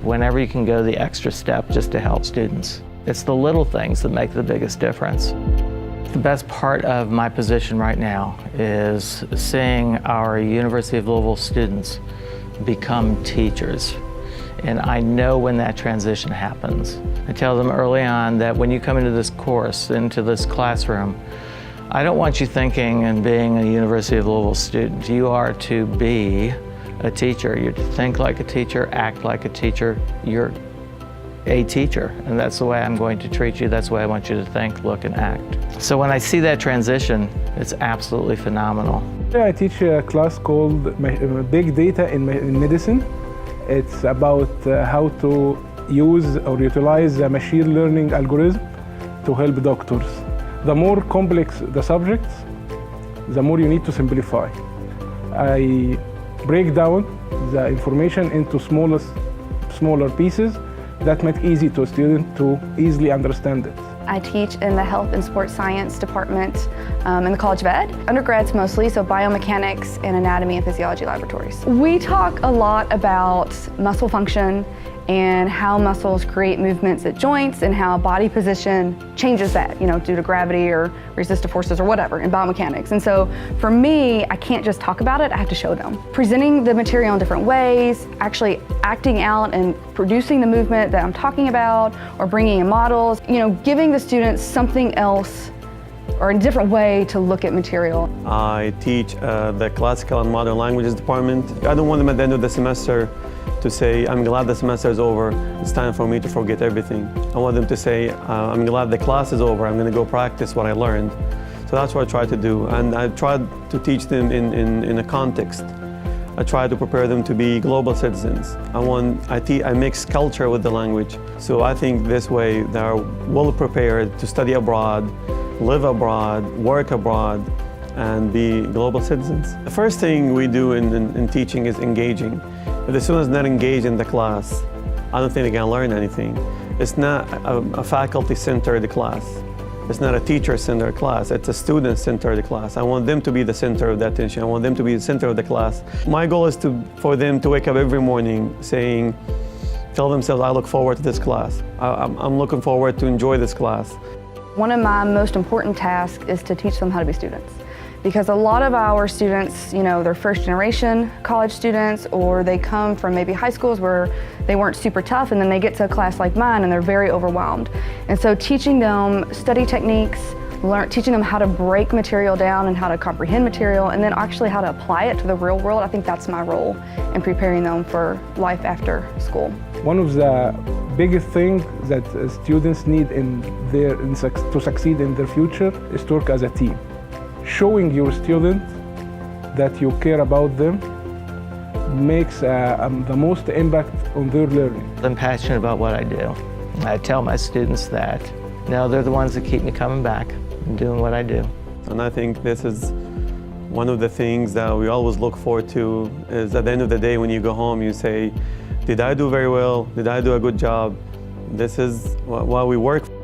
Whenever you can go the extra step just to help students. It's the little things that make the biggest difference. The best part of my position right now is seeing our University of Louisville students become teachers. And I know when that transition happens. I tell them early on that when you come into this course, into this classroom, I don't want you thinking and being a University of Louisville student. You are to be a teacher. You're to think like a teacher, act like a teacher. You're a teacher, and that's the way I'm going to treat you. That's the way I want you to think, look, and act. So when I see that transition, it's absolutely phenomenal. I teach a class called Big Data in Medicine. It's about how to use or utilize a machine learning algorithm to help doctors. The more complex the subjects, the more you need to simplify. I break down the information into smaller pieces that make it easy to a student to easily understand it. I teach in the Health and Sports Science department in the College of Ed. Undergrads mostly, so biomechanics and anatomy and physiology laboratories. We talk a lot about muscle function and how muscles create movements at joints and how body position changes that, due to gravity or resistive forces or whatever in biomechanics. And so for me, I can't just talk about it, I have to show them. Presenting the material in different ways, actually acting out and producing the movement that I'm talking about, or bringing in models, giving the students something else or a different way to look at material. I teach the Classical and Modern Languages department. I don't want them at the end of the semester to say, I'm glad the semester is over, it's time for me to forget everything. I want them to say, I'm glad the class is over, I'm going to go practice what I learned. So that's what I try to do, and I try to teach them in a context. I try to prepare them to be global citizens. I mix culture with the language. So I think this way they're well prepared to study abroad, live abroad, work abroad, and be global citizens. The first thing we do in teaching is engaging. If the student is not engaged in the class, I don't think they can learn anything. It's not a faculty-centered class. It's not a teacher-centered class. It's a student-centered class. I want them to be the center of the attention. I want them to be the center of the class. My goal is for them to wake up every morning tell themselves, I look forward to this class. I'm looking forward to enjoy this class. One of my most important tasks is to teach them how to be students. Because a lot of our students, they're first generation college students, or they come from maybe high schools where they weren't super tough, and then they get to a class like mine and they're very overwhelmed. And so teaching them study techniques, teaching them how to break material down and how to comprehend material, and then actually how to apply it to the real world, I think that's my role in preparing them for life after school. One of the biggest things that students need to succeed in their future is to work as a team. Showing your student that you care about them makes the most impact on their learning. I'm passionate about what I do. I tell my students that. They're the ones that keep me coming back and doing what I do. And I think this is one of the things that we always look forward to, is at the end of the day when you go home you say, did I do very well? Did I do a good job? This is what we work for.